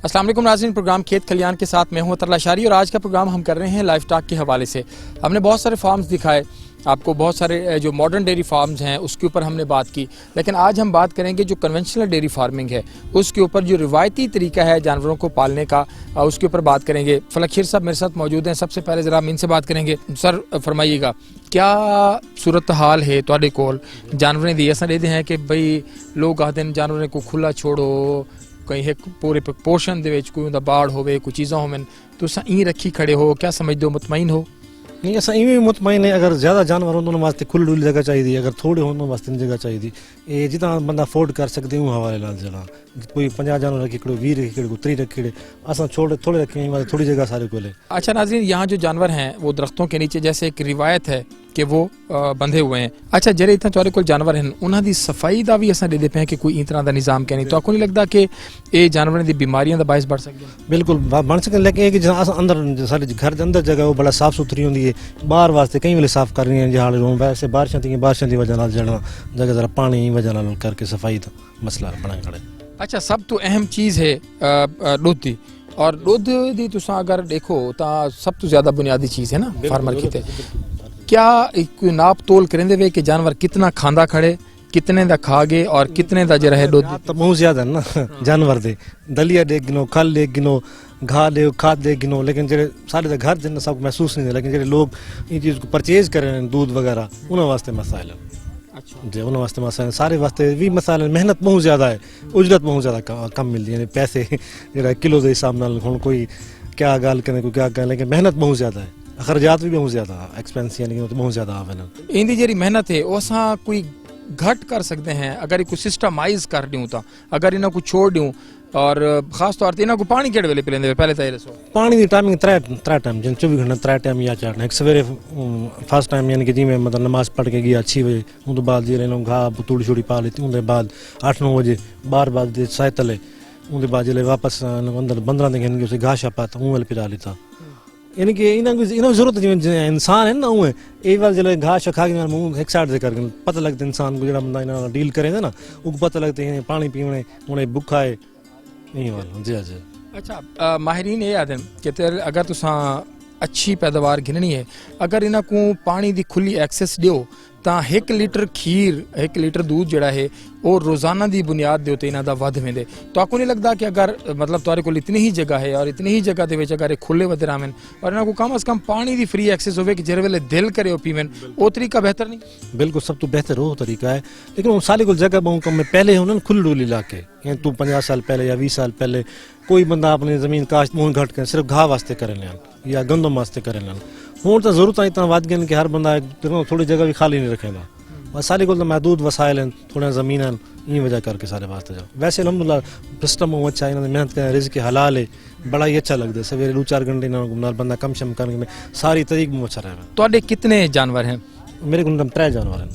अस्सलाम वालेकुम नाज़रीन, प्रोग्राम खेत खलियान के साथ मैं हूं अतर लाशारी और आज का प्रोग्राम हम कर रहे हैं लाइफ स्टॉक के हवाले से। हमने बहुत सारे फार्म्स दिखाए आपको, बहुत सारे जो मॉडर्न डेयरी फार्म्स हैं उसके ऊपर हमने बात की, लेकिन आज हम बात करेंगे जो कन्वेंशनल डेयरी फार्मिंग है उसके ऊपर, जो रिवायती तरीका है जानवरों को पालने का, उसके ऊपर बात करेंगे। फलक शेर साहब मेरे साथ मौजूद हैं। सबसे पहले ज़रा हम इनसे बात करेंगे। सर फरमाइएगा, क्या सूरत हाल है तुहाडे कोल जानवरें दी? असां देखते हैं कि भाई लोग आखते हैं जानवरें को खुला छोड़ो, कहीं एक पूरे पोर्शन दे विच कोई उंदा बाड़ होवे, कोई चीज़ां होवन, तुसां ई रखी खड़े हो, क्या समझदे हो, मुतमईन हो? नहीं, अस इवें मुतमईन है। अगर ज़्यादा जानवर हों उन्होंने वास्ते खुली डुली जगह चाहिए, अगर थोड़े हों उन्होंने वास्ते जगह चाहिए। ये जितना बंदा अफोर्ड कर सकते हूँ हवाले नाल जड़ा कोई 50 जानवर रखी खड़ो, 20 रखी खड़ो, 30 रखी खड़े, असा थोड़े रखे थोड़ी जगह सारे को ले। अच्छा नाज़रीन, यहाँ जो जानवर हैं वो दरख्तों के नीचे, जैसे एक रिवायत है कि वो बंधे हुए हैं। अच्छा जेरे इतना तुहाडे कोल जानवर हैं उन्हां दी सफाई दा भी असां देदे पे कि कोई इस तरह का निज़ाम क्या नहीं, तो आपको नहीं लगता कि ये जानवरों दी बीमारियां दा बायस बढ़ सकते हैं? बिल्कुल बन सकते, लेकिन एक अंदर सारे घर के अंदर जगह वो बड़ा साफ सुथरी होंगी है, बाहर वास्ते कई वेले साफ करनी है जहाँ वैसे बारिशां की वजह नाल जड़ना जगह जरा पानी की वजह नाल करके सफाई का मसला बना खड़े। अच्छा, सब तो अहम चीज़ है दुध दी, और दुध दी तुसां अगर देखो तो सब तो ज़्यादा बुनियादी चीज़ है ना फार्मर की। क्या कोई नाप तोल करेंदे वे कि जानवर कितना खांदा खड़े, कितने दा खा गए और कितने दा जो रहे दुध? तो बहुत ज्यादा है ना जानवर दे, दलिया दे गिनो, खल दे गिनो, घा दे, खाद दे गिनो, लेकिन जेरे सारे घर जिन्ना सब महसूस नहीं है, लेकिन जेरे लोग ये चीज़ को परचेज करें दूध वगैरह उन्होंने वास्ते मसाइल है। अच्छा जी, उन्होंने वास्ते मसाइल, सारे वास्ते भी मसाइल, मेहनत बहुत ज़्यादा है, उजरत बहुत ज़्यादा कम मिलती है, पैसे जरा किलो के हिसाब नाल हुण कोई क्या गाल करें कोई क्या करें, लेकिन मेहनत बहुत ज़्यादा है, अखरजात भी बहुत ज़्यादा, एक्सपेंस यानी कि बहुत ज़्यादा आवे ना। इंदी जेरी मेहनत है वो असां कोई घट कर सकते हैं अगर कोई सिस्टमाइज कर दूँ तो, अगर इन्हें को छोड़ दूँ, और खास तौर पर इन्हें को पानी केड़े वेले पिलेंदे? पहले तो ये दसो पानी की टाइमिंग त्रै टाइम, जिन 24 घंटे 3 टाइम या 4 टाइम। एक सवेरे फर्स्ट टाइम यानी कि जिमें मतलब नमाज पढ़ के गया 6 बजे, उनके बाद जी घाह तूड़ी छुड़ी पा ली, उनके बाद 8-9 बजे बार बाद साय तले, उनके बाद जिले वापस अंदर 15 दिन उसे घाह छा पाता उन पिला लेता, यानी कि इन्हें जरूरत जिम्मे इंसान है ना उन्हें एक बार जब घास खा के मुँह एक साइड से करके पता लगता इंसान को जो बंदा इन्हें डील करेंगे ना वो पता लगता है पानी पीने उन्हें भुखा है नहीं वाला जी जी। अच्छा माहिरीन ये आदम कि अगर तुसा अच्छी पैदावार गिननी है, अगर इन्हों को पानी की खुली एक्सेस दो तो 1 लीटर खीर 1 लीटर दूध जड़ा है वो रोज़ाना की बुनियाद के उत्ते इन्हां दा वध वेंदे। तो आपको नहीं लगता कि अगर मतलब तुहाडे कोल इतनी ही जगह है और इतनी ही जगह दे विच अगर खुले वध रावन और इन्हां को कम अज कम पानी की फ्री एक्सेस होवे कि जिस वेले दिल करे वो पीवन, वो तरीका बेहतर नहीं? बिल्कुल सब तो बेहतर वो तरीका है, लेकिन वो सारे को जगह बहुत कम है। पहले हो खुली डुली इलाके, तू 50 साल पहले या 20 साल पहले कोई बंदा अपनी जमीन काश्त मुँह घट कर सिर्फ घाह वास्ते करे लें या गंदम वास्ते करे लें। हूँ तो जरूरत इतना वध गए कि हर बंदा थोड़ी जगह भी खाली नहीं रखेगा, और सारे को महदूद वसाइल हैं, थोड़ा ज़मीन है, ये वजह करके सारे वास्ते जाओ। वैसे अलहमदुलिल्लाह सिस्टम बहुत अच्छा है, इन्होंने मेहनत करें, रिज़्क़ हलाल है, बड़ा ही अच्छा लगता है। सवेरे 2-4 घंटे नाल बंदा कम शम करने में सारी तरीक में अच्छा रहेगा। तो कितने जानवर हैं? मेरे को 3 जानवर हैं।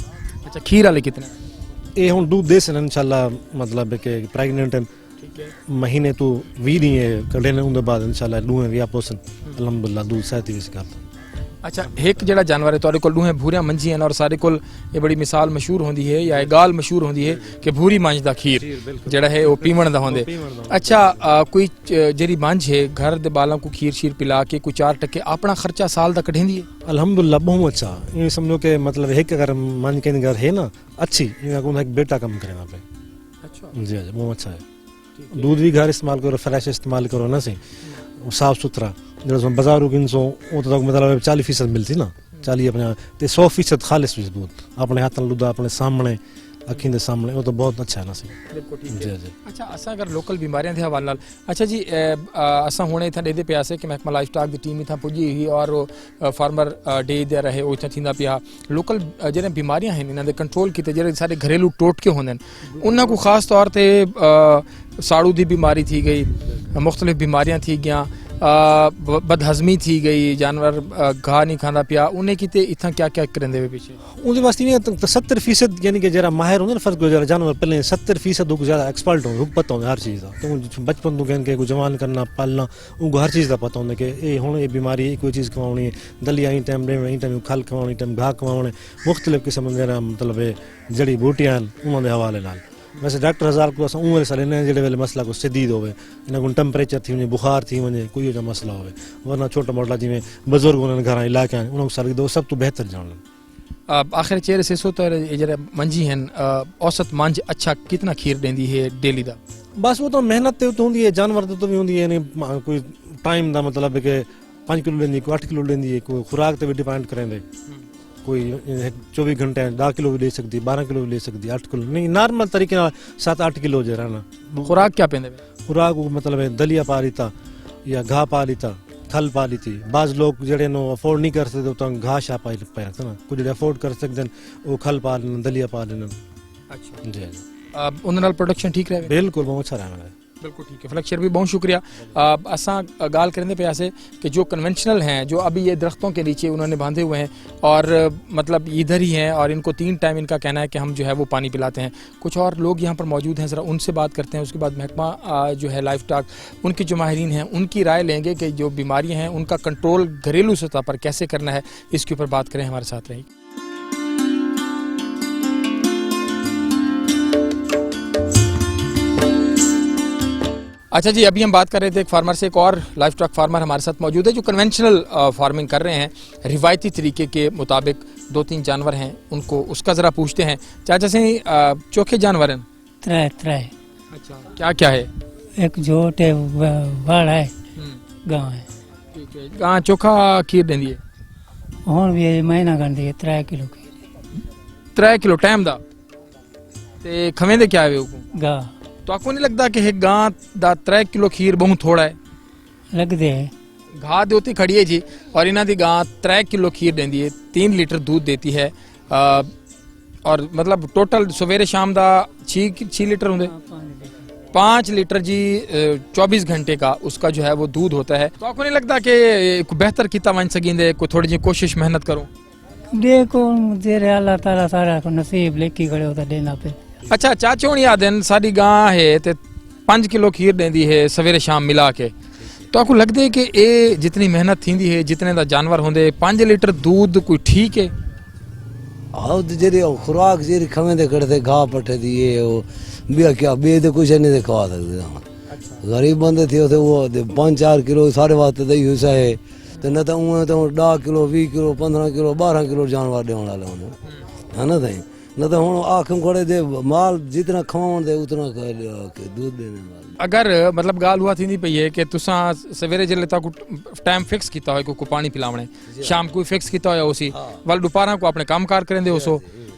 अच्छा, खीर वाले कितने? ये हूँ दूध दे सन इंशाल्लाह, मतलब कि प्रेगनेंट है, महीने तो 20 नहीं है कड़े ने उनके बाद इंशाल्लाह दूहें भी पोसन अल्हम्दुलिल्लाह दूध सहती वैसे करता। अच्छा, एक जड़ा जानवर है तुहाडे कोल दूहें भूरियां मंझी हैं, और सारे कोल ये बड़ी मिसाल मशहूर होंदी है या गाल मशहूर होंदी है कि भूरी मंझ दा खीर जड़ा है वो पीवण दा होंदे। अच्छा कोई जेरी मंझ है घर दे बालों को खीर शीर पिला के कोई 4 टके अपना खर्चा साल दा कढेंदी है? अल्हम्दुलिल्लाह बहुत अच्छा, ये समझो कि मतलब एक अगर मंझ के घर है ना अच्छी, एक बेटा कम करे ना पे। अच्छा जी जी, बहुत अच्छा है। दूध भी घर इस्तेमाल करो, फ्रेश इस्तेमाल करो ना से साफ सुथरा, जो बाजारों की वो तो मतलब 40% मिलती ना, 40 अपने 100% खालिश दूध अपने हाथ लुदा अपने सामने अखीं दे सामने, वो तो बहुत अच्छा है ना सी। जी जी। अच्छा असा अगर लोकल बीमारियां थे हवाले नाल, अच्छा जी असा हुणे इत्थां देदे पिया से कि महकमा लाइफ स्टॉक दी टीम इत्थां पुजी हुई और फार्मर डे दे रहे वो इत्थां थींदा पिया। लोकल जेह्ड़े बीमारियां हैं इन्हां दे कंट्रोल कीते, जेह्ड़े सारे घरेलू टोटके होंदे उन्हां को खास तौर ते साड़ू दी बीमारी थी गई, मुख्तलिफ बीमारियां थी गया, बदहजमी थी गई, जानवर घाह नहीं खाना पिया, उन्हें किते इतना क्या क्या करेंदे वे पीछे उनके वास्ते में 70% यानी कि जरा माहिर होंगे ना फर्क को जरा जानवर पहले 70% को ज़्यादा एक्सपर्ट होंगे, पता होंगे हर चीज़ का। तो बचपन तो कहने के जवान करना पालना उनको हर चीज़ का पता होंगे कि ये हूँ ये बीमारी कोई चीज़ खवानी है, दलिया ही टाइम खल खवानी, टाइम घाह खवाने, मुख्तलिफ किस्म जरा मतलब जड़ी बूटियां उन्होंने हवाले नाल वैसे डॉक्टर हज़ार को असां उमिरि सां ॾिना जहिड़े वेले मसला को शदीद होवे इन को टेम्परेचर थी वञे बुखार थी वञे कोई जो मसला होवे वरना छोटा मोटा जिवें बुजुर्ग उन्हनि घरां इलाइक़ा आहिनि उन्हनि सां गॾु सभ तो बहितर ॼाणनि। आखिर चेहरे से सो तो ये जरा मंझी हैं औसत मंझ अच्छा कितना खीर देंदी है डेली दा? बस वो तो मेहनत ते होंदी है जानवर तो भी होंदी है यानी कोई टाइम दा मतलब कि 5 किलो लेंदी कोई 8 किलो लेंदी है कोई खुराक ते भी डिपेंड करेंदे कोई 24 घंटे 10 किलो भी ले सकती 12 किलो भी ले सकती 8 किलो नहीं नॉर्मल तरीके 7-8 किलो जो रहना। खुराक क्या पेंदे? खुराक मतलब है दलिया पा लीता या घाह पा लीता खल पा लीती। बाज़ लोग जड़े नो अफोर्ड नहीं कर सकते तो घाह शाह पाया था ना कुछ अफोर्ड कर सकते हैं वो खल पा लेना दलिया पा लेना। अच्छा जी उन प्रोडक्शन ठीक रहे? बिल्कुल बहुत अच्छा रहा। बिल्कुल ठीक है फलक शेर भी बहुत शुक्रिया। असा गाल करने पे ऐसे कि जो कन्वेंशनल हैं जो अभी ये दरख्तों के नीचे उन्होंने बांधे हुए हैं और मतलब इधर ही हैं और इनको 3 टाइम इनका कहना है कि हम जो है वो पानी पिलाते हैं। कुछ और लोग यहाँ पर मौजूद हैं ज़रा उनसे बात करते हैं उसके बाद महकमा जो है लाइफ स्टॉक उनके जो माहिरीन हैं उनकी राय लेंगे कि जो बीमारियाँ हैं उनका कंट्रोल घरेलू सतह पर कैसे करना है इसके ऊपर बात करें। हमारे साथ रहिए। अच्छा जी अभी हम बात कर रहे थे एक फार्मर से एक और लाइफ स्टॉक फार्मर हमारे साथ मौजूद है जो कन्वेंशनल फार्मिंग कर रहे हैं रिवायती तरीके के मुताबिक 2-3 जानवर हैं उनको उसका ज़रा पूछते हैं। चाचा से चोखे जानवर हैं? त्रै। अच्छा क्या क्या है? एक जोट है बाड़ है गाँव है। ठीक है गाँ चोखा खीर देंदी है ਹੁਣ ਵੀ ਮਹੀਨਾ ਗੰਦੀ ਹੈ 3 ਕਿਲੋ ਕੀ 3 किलो टाइम दा ते खवें दे क्या है वो ਗਾ तो आपको नहीं लगता कि एक गां दा 3 किलो खीर बहुत थोड़ा है? लगदे है घाह दे उत्ते खड़ी है जी और इन्हां दी गां 3 किलो खीर देंदी है 3 लीटर दूध देती है और मतलब टोटल सवेरे शाम दा 6 लीटर होंगे 5 लीटर जी 24 घंटे का उसका जो है वो दूध होता है। तो आपको नहीं लगता कि बेहतर किता वन सकेंदे कोई थोड़ी जी कोशिश मेहनत करो? देखो तेरे अल्लाह ताला सारा को नसीब लेके खड़े होता देना पे। अच्छा चाचे होनी आदन सारी गां है ते 5 किलो खीर देंदी है सवेरे शाम मिला के तो आपको लगता है कि ये जितनी मेहनत थी है जितने दा जानवर होंदे 5 लीटर दूध कोई ठीक है? आओ जेरी खुराक जेरी खवें दे करते घाह पट्टे दिए वो बिया क्या बे तो कुछ नहीं दिखवा सकते। गरीब बंदे थे वो 5-4 किलो सारे वास्ते दही हुई है तो न तो उं तो 10 किलो 20 किलो 15 किलो 12 किलो जानवर देने वाले होंगे है ना सही न तो हूँ आखम खड़े दे माल जितना खवाउण दे उतना दूध देने वाले। अगर मतलब गाल हुआ थी नहीं पई है कि तुसा सवेरे जल्ले तक टाइम फिक्स किया हो को पानी पिलावणे शाम को फिक्स किया हो उसी वाल दोपहर को अपने काम कार करेंदे उसो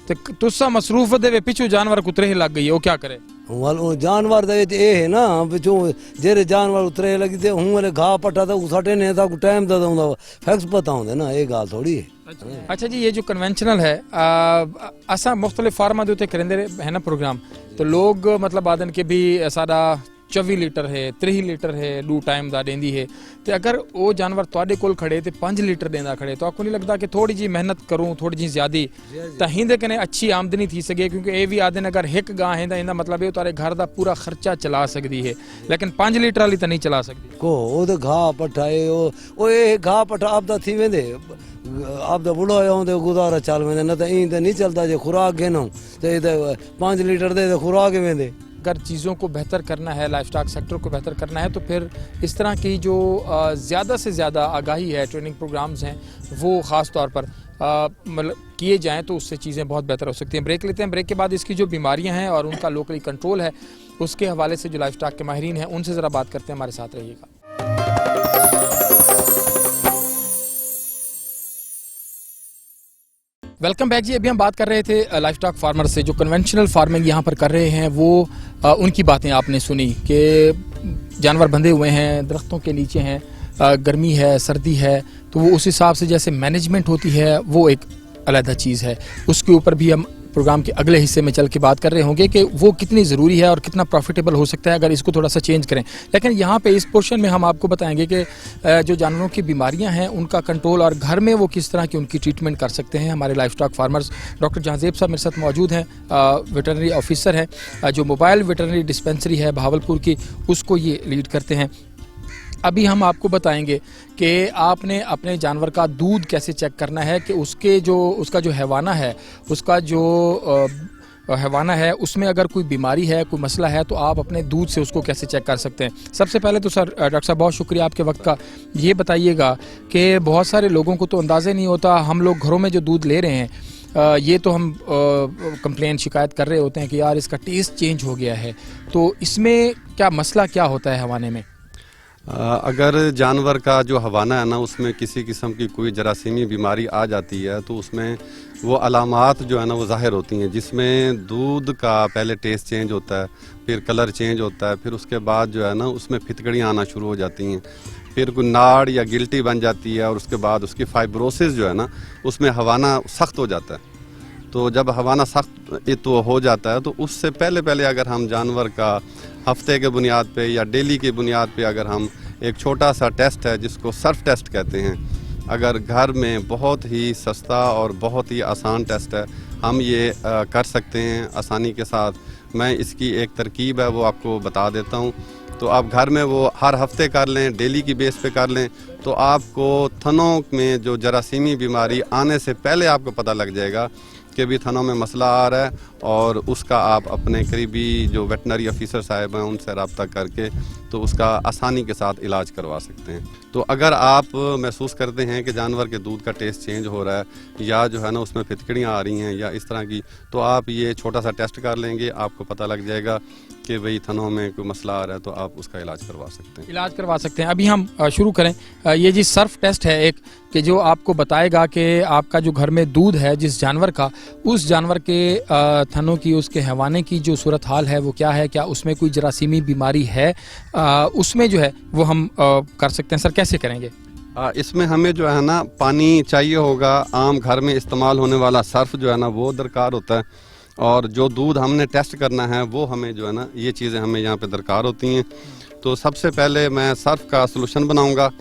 ते तुसा मसरूफ दे पिछू जानवर को त्रेह लग गई है वो क्या करे? वाल जानवर दे ए है ना पिछू जेरे जानवर त्रेह लगी थे हूं वाले घाह पट्टा तो सटे ने ता टाइम दा दउंदा फिक्स पता होंदे ना ये गाल थोड़ी है। अच्छा जी ये जो कन्वेंशनल है असा मुख्तलिफ फार्मा दे उत्ते करेंदे है ना प्रोग्राम तो लोग मतलब आदन के भी सारा 24 लीटर है 3 लीटर है 2 टाइम दा देंदी है तो अगर वो जानवर तुहाडे कोल खड़े तो 5 लीटर देंदा खड़े तो आपको नहीं लगता कि थोड़ी जी मेहनत करूँ थोड़ी जी ज्यादा तो हिंदे कने अच्छी आमदनी थी सके क्योंकि ये भी आदन अगर एक गां है इंदा मतलब ये तारे घर दा पूरा खर्चा चला सकती है लेकिन 5 लीटर वाली तो नहीं चला सकती को वो तो घाह पट्टा है वो ये घाह पट्टा आप दा थी वेंदे आप दा बुढ़ा होंदे गुजारा चल वेंदे न तो इन नहीं चलता जे खुराक घेनो तो 5 लीटर दे खुराक वेंदे। अगर चीज़ों को बेहतर करना है लाइफ स्टॉक सेक्टर को बेहतर करना है तो फिर इस तरह की जो ज़्यादा से ज़्यादा आगाही है ट्रेनिंग प्रोग्राम्स हैं वो ख़ास तौर पर मतलब किए जाएं तो उससे चीज़ें बहुत बेहतर हो सकती हैं। ब्रेक लेते हैं ब्रेक के बाद इसकी जो बीमारियां हैं और उनका लोकली कंट्रोल है उसके हवाले से जो लाइफ स्टॉक के माहिरीन हैं उनसे ज़रा बात करते हैं। हमारे साथ रहिएगा। वेलकम बैक जी अभी हम बात कर रहे थे लाइफ स्टॉक फार्मर से जो कन्वेंशनल फार्मिंग यहाँ पर कर रहे हैं वो उनकी बातें आपने सुनी कि जानवर बंधे हुए हैं दरख्तों के नीचे हैं गर्मी है सर्दी है तो वो उस हिसाब से जैसे मैनेजमेंट होती है वो एक अलग चीज़ है उसके ऊपर भी हम प्रोग्राम के अगले हिस्से में चल के बात कर रहे होंगे कि वो कितनी ज़रूरी है और कितना प्रॉफिटेबल हो सकता है अगर इसको थोड़ा सा चेंज करें। लेकिन यहाँ पे इस पोर्शन में हम आपको बताएंगे कि जो जानवरों की बीमारियाँ हैं उनका कंट्रोल और घर में वो किस तरह की उनकी ट्रीटमेंट कर सकते हैं। हमारे life stock farmers doctor Jahanzeb साहब मेरे साथ मौजूद हैं वेटरनरी ऑफिसर हैं जो मोबाइल वेटरनरी डिस्पेंसरी है बहावलपुर की उसको ये लीड करते हैं। अभी हम आपको बताएंगे कि आपने अपने जानवर का दूध कैसे चेक करना है कि उसका जो हैवाना है उसका जो हैवाना है उसमें अगर कोई बीमारी है, कोई मसला है, तो आप अपने दूध से उसको कैसे चेक कर सकते हैं? सबसे पहले तो सर डॉक्टर साहब बहुत शुक्रिया आपके वक्त का। ये बताइएगा कि बहुत सारे लोगों को तो अंदाज़ा नहीं होता, हम लोग घरों में जो दूध ले रहे हैं ये तो हम कंप्लेन शिकायत कर रहे होते हैं कि यार इसका टेस्ट चेंज हो गया है, तो इसमें क्या मसला क्या होता है हवाने में? अगर जानवर का जो हवाना है ना उसमें किसी किस्म की कोई जरासीमी बीमारी आ जाती है तो उसमें वो अलामात जो है ना वो ज़ाहिर होती हैं, जिसमें दूध का पहले टेस्ट चेंज होता है, फिर कलर चेंज होता है, फिर उसके बाद जो है ना उसमें फिटकड़ियाँ आना शुरू हो जाती हैं, फिर कोई नाड़ या गिल्टी बन जाती है और उसके बाद उसकी फाइब्रोसिस जो है ना उसमें हवाना सख्त हो जाता है। तो जब हवाना सख्त तो हो जाता है तो उससे पहले अगर हम जानवर का हफ्ते के बुनियाद पे या डेली की बुनियाद पे अगर हम एक छोटा सा टेस्ट है जिसको सर्फ टेस्ट कहते हैं, अगर घर में बहुत ही सस्ता और बहुत ही आसान टेस्ट है, हम ये कर सकते हैं आसानी के साथ। मैं इसकी एक तरकीब है वो आपको बता देता हूँ। तो आप घर में वो हर हफ्ते कर लें, डेली की बेस पे कर लें, तो आपको थनों में जो जरासीमी बीमारी आने से पहले आपको पता लग जाएगा कि भी थनों में मसला आ रहा है, और उसका आप अपने करीबी जो वेटनरी ऑफिसर साहब हैं उनसे रब्ता करके तो उसका आसानी के साथ इलाज करवा सकते हैं। तो अगर आप महसूस करते हैं कि जानवर के दूध का टेस्ट चेंज हो रहा है या जो है ना उसमें फिटकड़ियाँ आ रही हैं या इस तरह की, तो आप ये छोटा सा टेस्ट कर लेंगे, आपको पता लग जाएगा कि भाई थनों में कोई मसला आ रहा है, तो आप उसका इलाज करवा सकते हैं। इलाज करवा सकते हैं। अभी हम शुरू करें। ये जी सर्फ टेस्ट है एक, कि जो आपको बताएगा कि आपका जो घर में दूध है जिस जानवर का, उस जानवर के थनों की, उसके हैवाने की जो सूरत हाल है वो क्या है, क्या उसमें कोई जरासीमी बीमारी है, उसमें जो है वो हम कर सकते हैं। सर कैसे करेंगे? इसमें हमें जो है ना पानी चाहिए होगा, आम घर में इस्तेमाल होने वाला सर्फ जो है ना वो दरकार होता है, और जो दूध हमने टेस्ट करना है वो हमें जो है ना ये चीज़ें हमें यहाँ पे दरकार होती हैं। तो सबसे पहले मैं सर्फ का सलूशन बनाऊंगा,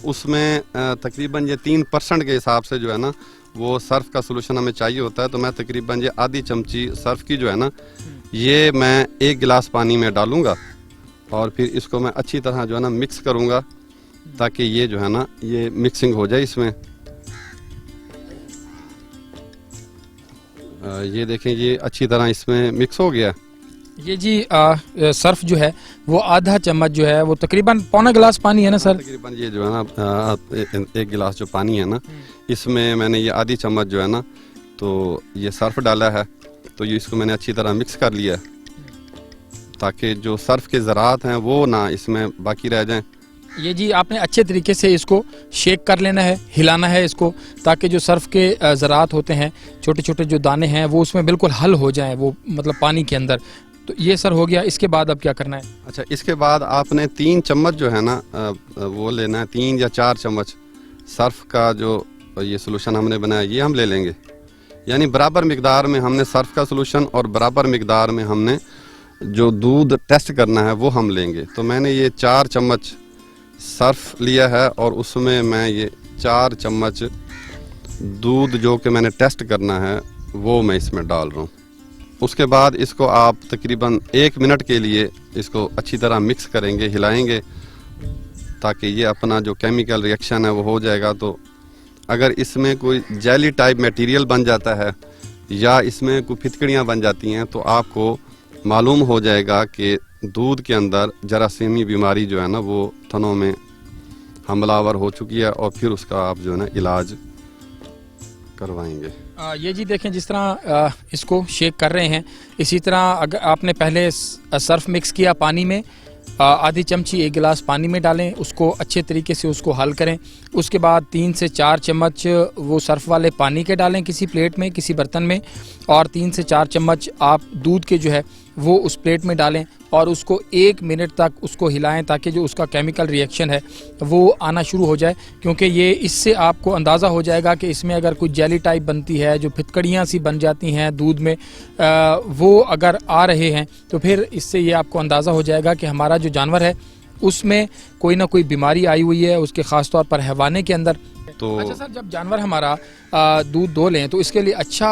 उसमें तकरीबन ये 3% के हिसाब से जो है ना वो सर्फ का सलूशन हमें चाहिए होता है। तो मैं तकरीबन ये आधी चमची सर्फ की जो है ना ये मैं 1 गिलास पानी में डालूंगा, और फिर इसको मैं अच्छी तरह जो है ना मिक्स करूंगा ताकि ये जो है ना ये मिक्सिंग हो जाए इसमें। ये देखें ये अच्छी तरह इसमें मिक्स हो गया। ये जी सर्फ जो है वो आधा चम्मच जो है वो तकरीबन पौना गिलास पानी है ना सर? तकरीबन ये जो है ना 1 गिलास जो पानी है ना इसमें मैंने ये आधी चम्मच जो है ना तो ये सर्फ डाला है, तो ये इसको मैंने अच्छी तरह मिक्स कर लिया है ताकि जो सर्फ के ज़रात हैं वो ना इसमें बाकी रह जाएं। ये जी आपने अच्छे तरीके से इसको शेक कर लेना है, हिलाना है इसको, ताकि जो सर्फ के ज़रात होते हैं, छोटे छोटे जो दाने हैं वो उसमें बिल्कुल हल हो जाएं, वो मतलब पानी के अंदर। तो ये सर हो गया। इसके बाद अब क्या करना है? अच्छा, इसके बाद आपने 3 चम्मच जो है ना वो लेना है, 3 या 4 चम्मच सर्फ का जो ये सलूशन हमने बनाया ये हम ले लेंगे, यानी बराबर मिकदार में हमने सर्फ का सलूशन और बराबर मिकदार में हमने जो दूध टेस्ट करना है वो हम लेंगे। तो मैंने ये 4 चम्मच सर्फ लिया है और उसमें मैं ये 4 चम्मच दूध जो कि मैंने टेस्ट करना है वो मैं इसमें डाल रहा हूँ। उसके बाद इसको आप तकरीबन 1 मिनट के लिए इसको अच्छी तरह मिक्स करेंगे, हिलाएंगे ताकि ये अपना जो केमिकल रिएक्शन है वो हो जाएगा। तो अगर इसमें कोई जेली टाइप मटेरियल बन जाता है या इसमें कोई फिटकड़ियाँ बन जाती हैं तो आपको मालूम हो जाएगा कि दूध के अंदर जरासीमी बीमारी जो है ना वो थनों में हमलावर हो चुकी है, और फिर उसका आप जो है ना इलाज करवाएंगे। ये जी देखें जिस तरह इसको शेक कर रहे हैं, इसी तरह अगर आपने पहले सर्फ मिक्स किया पानी में, आधी चमची 1 गिलास पानी में डालें, उसको अच्छे तरीके से उसको हल करें। उसके बाद 3 से 4 चम्मच वो सर्फ वाले पानी के डालें किसी प्लेट में, किसी बर्तन में, और 3 से 4 चम्मच आप दूध के जो है वो उस प्लेट में डालें और उसको 1 मिनट तक उसको हिलाएं ताकि जो उसका केमिकल रिएक्शन है वो आना शुरू हो जाए, क्योंकि ये इससे आपको अंदाज़ा हो जाएगा कि इसमें अगर कोई जेली टाइप बनती है, जो फिटकड़ियाँ सी बन जाती हैं दूध में, वो अगर आ रहे हैं तो फिर इससे ये आपको अंदाज़ा हो जाएगा कि हमारा जो जानवर है उसमें कोई ना कोई बीमारी आई हुई है, उसके ख़ास तौर पर हैवाने के अंदर। तो अच्छा सर, जब जानवर हमारा दूध दो लें तो इसके लिए अच्छा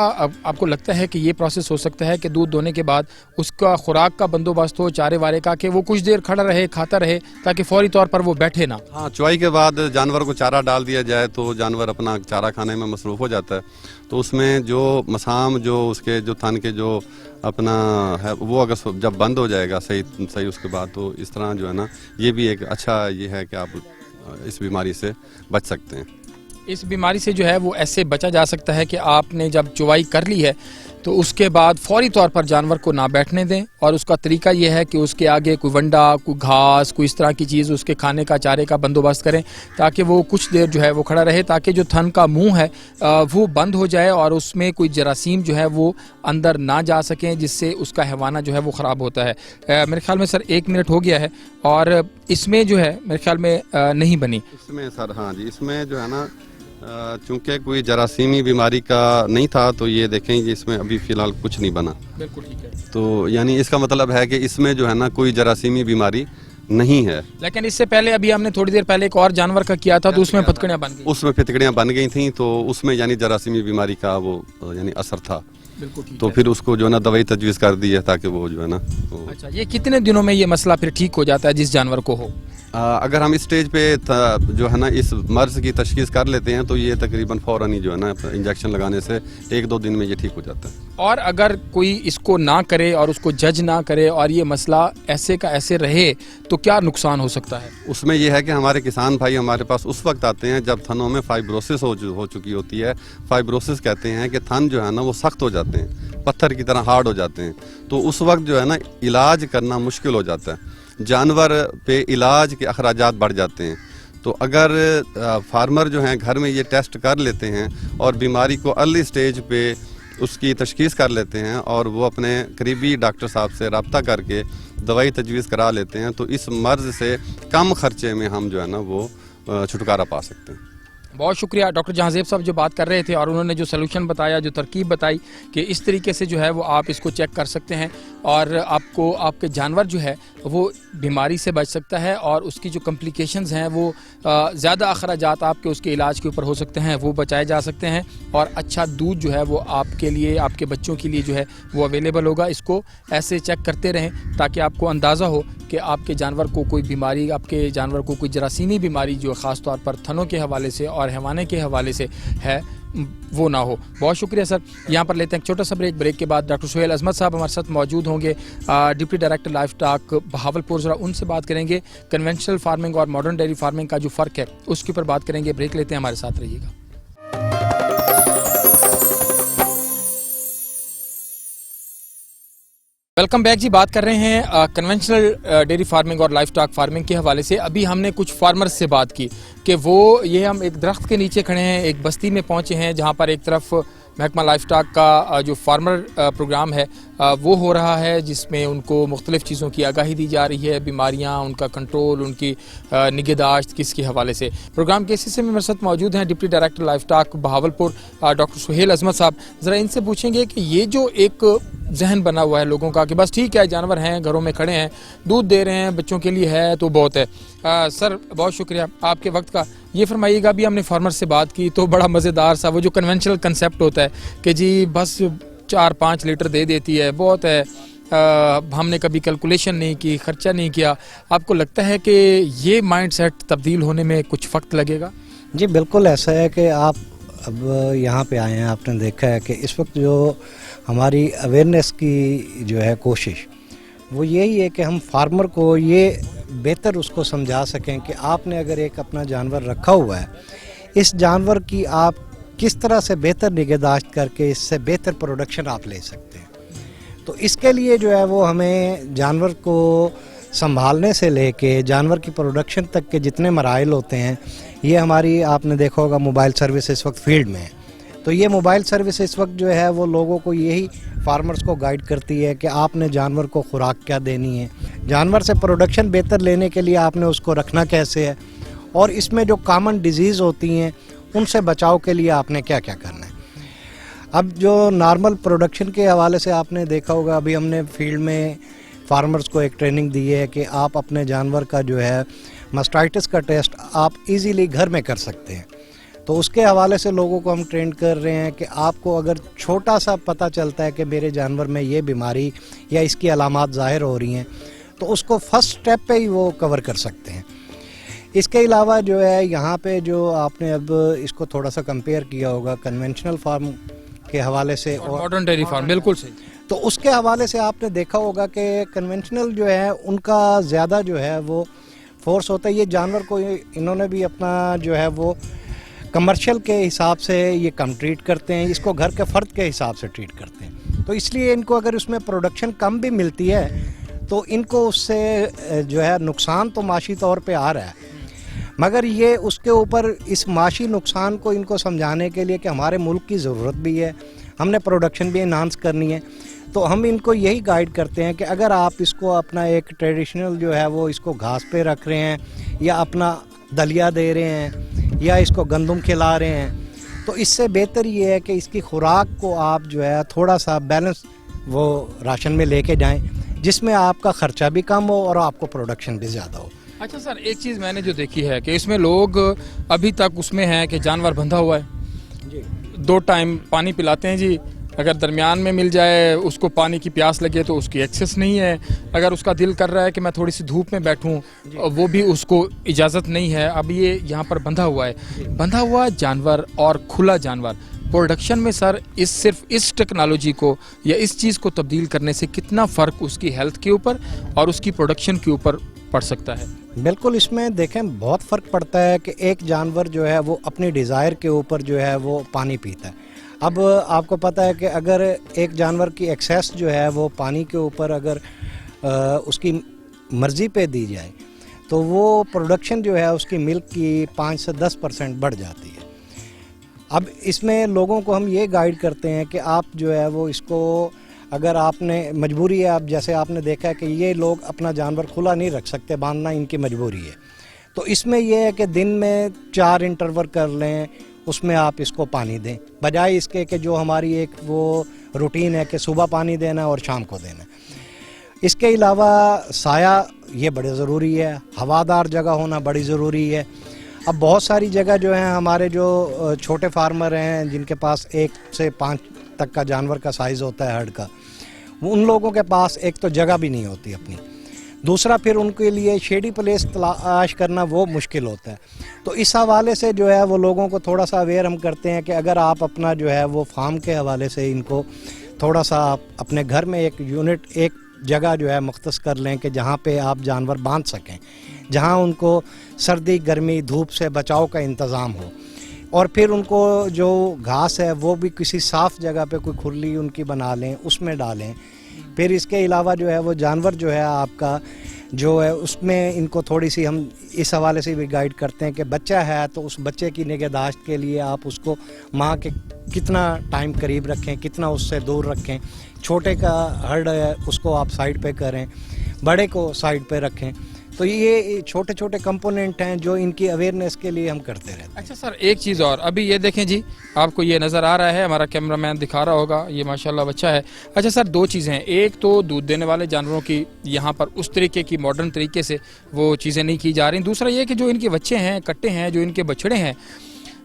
आपको लगता है कि ये प्रोसेस हो सकता है कि दूध दोने के बाद उसका खुराक का बंदोबस्त हो, चारे वारे का, कि वो कुछ देर खड़ा रहे, खाता रहे, ताकि फौरी तौर पर वो बैठे ना? हाँ, चुवाई के बाद जानवर को चारा डाल दिया जाए तो जानवर अपना चारा खाने में मसरूफ़ हो जाता है। तो उसमें जो मसाम जो उसके जो थन के जो अपना है वो अगर जब बंद हो जाएगा सही उसके बाद, तो इस तरह जो है ना ये भी एक अच्छा ये है कि आप इस बीमारी से बच सकते हैं। इस बीमारी से जो है वो ऐसे बचा जा सकता है कि आपने जब चुवाई कर ली है तो उसके बाद फौरी तौर पर जानवर को ना बैठने दें, और उसका तरीका ये है कि उसके आगे कोई वंडा, कोई घास, कोई इस तरह की चीज़ उसके खाने का, चारे का बंदोबस्त करें ताकि वो कुछ देर जो है वो खड़ा रहे, ताकि जो थन का मुंह है वो बंद हो जाए और उसमें कोई जरासीम जो है वो अंदर ना जा सकें, जिससे उसका हैवाना जो है वो ख़राब होता है। मेरे ख्याल में सर 1 मिनट हो गया है और इसमें जो है मेरे ख्याल में नहीं बनी। इसमें सर हाँ जी, इसमें जो है ना चूंकि कोई जरासीमी बीमारी का नहीं था तो ये देखें कि इसमें अभी फ़िलहाल कुछ नहीं बना। बिल्कुल ठीक है। तो यानी इसका मतलब है कि इसमें जो है ना कोई जरासीमी बीमारी नहीं है। लेकिन इससे पहले अभी हमने थोड़ी देर पहले एक और जानवर का किया था तो उसमें फतकड़ियाँ बन गई। उसमें फितकड़ियाँ बन गई थी तो उसमें यानी जरासीमी बीमारी का वो यानी असर था। बिल्कुल ठीक तो है। फिर उसको जो है ना दवाई तजवीज़ कर दी है ताकि वो जो है ना अच्छा, ये कितने दिनों में ये मसला फिर ठीक हो जाता है जिस जानवर को हो? अगर हम इस स्टेज पे जो है ना इस मर्ज़ की तशखीस कर लेते हैं तो ये तकरीबन फ़ौरन ही जो है ना इंजेक्शन लगाने से 1-2 दिन में ये ठीक हो जाता है। और अगर कोई इसको ना करे और उसको जज ना करे और ये मसला ऐसे का ऐसे रहे तो क्या नुकसान हो सकता है? उसमें यह है कि हमारे किसान भाई हमारे पास उस वक्त आते हैं जब थनों में फाइब्रोसिस हो चुकी होती है। फाइब्रोसिस कहते हैं कि थन जो है ना वो सख्त हो जाते हैं, पत्थर की तरह हार्ड हो जाते हैं। तो उस वक्त जो है ना इलाज करना मुश्किल हो जाता है, जानवर पे इलाज के अखराजात बढ़ जाते हैं। तो अगर फार्मर जो हैं घर में ये टेस्ट कर लेते हैं और बीमारी को अर्ली स्टेज पे उसकी तशखीस कर लेते हैं और वो अपने करीबी डॉक्टर साहब से रब्ता करके दवाई तजवीज़ करा लेते हैं, तो इस मर्ज़ से कम खर्चे में हम जो है ना वो छुटकारा पा सकते हैं। बहुत शुक्रिया डॉक्टर जहांज़ेब साहब जो बात कर रहे थे और उन्होंने जो सलूशन बताया, जो तरकीब बताई कि इस तरीके से जो है वो आप इसको चेक कर सकते हैं और आपको आपके जानवर जो है वो बीमारी से बच सकता है और उसकी जो कम्प्लिकेशंस हैं वो ज़्यादा अखराजात आपके उसके इलाज के ऊपर हो सकते हैं, वो बचाए जा सकते हैं और अच्छा दूध जो है वो आपके लिए, आपके बच्चों के लिए जो है वो अवेलेबल होगा। इसको ऐसे चेक करते रहें ताकि आपको अंदाज़ा हो कि आपके जानवर को कोई बीमारी, आपके जानवर को कोई जरासीमी बीमारी जो ख़ास तौर पर थनों के हवाले से और हैवाने के हवाले से है वो ना हो। बहुत शुक्रिया सर। यहाँ पर लेते हैं एक छोटा सा ब्रेक के बाद डॉक्टर सुहेल अजमत साहब हमारे साथ मौजूद होंगे, deputy director livestock Bahawalpur. ज़रा उनसे बात करेंगे कन्वेंशनल फार्मिंग और मॉडर्न डेयरी फार्मिंग का जो फ़र्क है उसके ऊपर बात करेंगे। ब्रेक लेते हैं, हमारे साथ रहिएगा। वेलकम बैक जी। बात कर रहे हैं कन्वेंशनल डेयरी फार्मिंग और लाइफ स्टॉक फार्मिंग के हवाले से। अभी हमने कुछ फार्मर्स से बात की कि वो ये हम एक दरख्त के नीचे खड़े हैं, एक बस्ती में पहुंचे हैं जहां पर एक तरफ महकमा लाइफ स्टॉक का जो फार्मर प्रोग्राम है वो हो रहा है, जिसमें उनको मुख्तलिफ़ चीज़ों की आगाही दी जा रही है, बीमारियां, उनका कंट्रोल, उनकी निगहदाश्त किसके हवाले से। प्रोग्राम के हिस्से में मेरे साथ मौजूद हैं deputy director livestock Bahawalpur doctor Suhail Azmat साहब। ज़रा इनसे पूछेंगे कि ये जो एक जहन बना हुआ है लोगों का कि बस ठीक है जानवर हैं, घरों में खड़े हैं, दूध दे रहे हैं, बच्चों के लिए है तो बहुत है। सर बहुत शुक्रिया आपके वक्त का। ये फरमाइएगा, अभी हमने फार्मर से बात की तो बड़ा मज़ेदार सा वो जो कन्वेंशनल कंसेप्ट होता है कि जी बस 4-5 लीटर दे देती है, बहुत है, हमने कभी कैलकुलेशन नहीं की, खर्चा नहीं किया। आपको लगता है कि ये माइंड सेट तब्दील होने में कुछ वक्त लगेगा? जी बिल्कुल ऐसा है कि आप अब यहाँ पे आए हैं, आपने देखा है कि इस वक्त जो हमारी अवेयरनेस की जो है कोशिश वो यही है कि हम फार्मर को ये बेहतर उसको समझा सकें कि आपने अगर एक अपना जानवर रखा हुआ है, इस जानवर की आप किस तरह से बेहतर निगहदाश्त करके इससे बेहतर प्रोडक्शन आप ले सकते हैं। तो इसके लिए जो है वो हमें जानवर को संभालने से लेके जानवर की प्रोडक्शन तक के जितने मराइल होते हैं, ये हमारी आपने देखा होगा मोबाइल सर्विस इस वक्त फील्ड में है। तो ये मोबाइल सर्विस इस वक्त जो है वो लोगों को यही फार्मर्स को गाइड करती है कि आपने जानवर को खुराक क्या देनी है, जानवर से प्रोडक्शन बेहतर लेने के लिए आपने उसको रखना कैसे है, और इसमें जो कॉमन डिजीज़ होती हैं उनसे बचाव के लिए आपने क्या क्या करना है। अब जो नॉर्मल प्रोडक्शन के हवाले से आपने देखा होगा, अभी हमने फील्ड में फार्मर्स को एक ट्रेनिंग दी है कि आप अपने जानवर का जो है मास्टाइटिस का टेस्ट आप इजीली घर में कर सकते हैं। तो उसके हवाले से लोगों को हम ट्रेन कर रहे हैं कि आपको अगर छोटा सा पता चलता है कि मेरे जानवर में ये बीमारी या इसकी अलामात ज़ाहिर हो रही हैं तो उसको फर्स्ट स्टेप पे ही वो कवर कर सकते हैं। इसके अलावा जो है यहाँ पे जो आपने अब इसको थोड़ा सा कंपेयर किया होगा कन्वेंशनल फार्म के हवाले से और मॉडर्न डेयरी फार्म, बिल्कुल सही। तो उसके हवाले से आपने देखा होगा कि कन्वेंशनल जो है उनका ज़्यादा जो है वो फोर्स होता है। ये जानवर को इन्होंने भी अपना जो है वो कमर्शियल के हिसाब से ये कम ट्रीट करते हैं, इसको घर के फ़र्द के हिसाब से ट्रीट करते हैं। तो इसलिए इनको अगर उसमें प्रोडक्शन कम भी मिलती है तो इनको उससे जो है नुकसान तो माशी तौर पे आ रहा है, मगर ये उसके ऊपर इस माशी नुकसान को इनको समझाने के लिए कि हमारे मुल्क की ज़रूरत भी है, हमने प्रोडक्शन भी इन्हांस करनी है, तो हम इनको यही गाइड करते हैं कि अगर आप इसको अपना एक ट्रेडिशनल जो है वो इसको घास पे रख रहे हैं या अपना दलिया दे रहे हैं या इसको गंदम खिला रहे हैं, तो इससे बेहतर ये है कि इसकी खुराक को आप जो है थोड़ा सा बैलेंस वो राशन में लेके जाएं, जिसमें आपका ख़र्चा भी कम हो और आपको प्रोडक्शन भी ज़्यादा हो। अच्छा सर, एक चीज़ मैंने जो देखी है कि इसमें लोग अभी तक उसमें हैं कि जानवर बंधा हुआ है जी, 2 टाइम पानी पिलाते हैं जी, अगर दरमियान में मिल जाए उसको पानी की प्यास लगे तो उसकी एक्सेस नहीं है, अगर उसका दिल कर रहा है कि मैं थोड़ी सी धूप में बैठूं वो भी उसको इजाज़त नहीं है। अब ये यहाँ पर बंधा हुआ है, बंधा हुआ जानवर और खुला जानवर प्रोडक्शन में सर सिर्फ इस टेक्नोलॉजी को या इस चीज़ को तब्दील करने से कितना फ़र्क उसकी हेल्थ के ऊपर और उसकी प्रोडक्शन के ऊपर पड़ सकता है? बिल्कुल, इसमें देखें बहुत फ़र्क पड़ता है कि एक जानवर जो है वो अपनी डिज़ायर के ऊपर जो है वो पानी पीता है। अब आपको पता है कि अगर एक जानवर की एक्सेस जो है वो पानी के ऊपर अगर उसकी मर्ज़ी पे दी जाए तो वो प्रोडक्शन जो है उसकी मिल्क की 5 से 10% बढ़ जाती है। अब इसमें लोगों को हम ये गाइड करते हैं कि आप जो है वो इसको अगर आपने मजबूरी है, आप जैसे आपने देखा है कि ये लोग अपना जानवर खुला नहीं रख सकते, बांधना इनकी मजबूरी है, तो इसमें यह है कि दिन में 4 इंटरवल कर लें, उसमें आप इसको पानी दें, बजाय इसके कि जो हमारी एक वो रूटीन है कि सुबह पानी देना और शाम को देना। इसके अलावा साया ये बड़े ज़रूरी है, हवादार जगह होना बड़ी ज़रूरी है। अब बहुत सारी जगह जो है हमारे जो छोटे फार्मर हैं जिनके पास 1 से 5 तक का जानवर का साइज़ होता है हर्ड का, उन लोगों के पास एक तो जगह भी नहीं होती अपनी, दूसरा फिर उनके लिए शेडी प्लेस तलाश करना वो मुश्किल होता है। तो इस हवाले से जो है वो लोगों को थोड़ा सा अवेयर हम करते हैं कि अगर आप अपना जो है वो फार्म के हवाले से इनको थोड़ा सा आप अपने घर में एक यूनिट, एक जगह जो है मुख्तस कर लें कि जहाँ पे आप जानवर बांध सकें, जहाँ उनको सर्दी गर्मी धूप से बचाव का इंतज़ाम हो, और फिर उनको जो घास है वो भी किसी साफ़ जगह पे कोई खुरली उनकी बना लें, उसमें डालें। फिर इसके अलावा जो है वो जानवर जो है आपका जो है उसमें इनको थोड़ी सी हम इस हवाले से भी गाइड करते हैं कि बच्चा है तो उस बच्चे की निगहदाश्त के लिए आप उसको माँ के कितना टाइम करीब रखें, कितना उससे दूर रखें। छोटे का हर्ड है उसको आप साइड पे करें, बड़े को साइड पे रखें। तो ये छोटे छोटे कंपोनेंट हैं जो इनकी अवेयरनेस के लिए हम करते रहते हैं। अच्छा सर, एक चीज़ और, अभी ये देखें जी, आपको ये नज़र आ रहा है, हमारा कैमरामैन दिखा रहा होगा, ये माशाल्लाह बच्चा है। अच्छा सर, 2 चीज़ें हैं, एक तो दूध देने वाले जानवरों की यहाँ पर उस तरीके की मॉडर्न तरीके से वो चीज़ें नहीं की जा रही, दूसरा ये कि जो इनके बच्चे हैं, कट्टे हैं, जो इनके बछड़े हैं,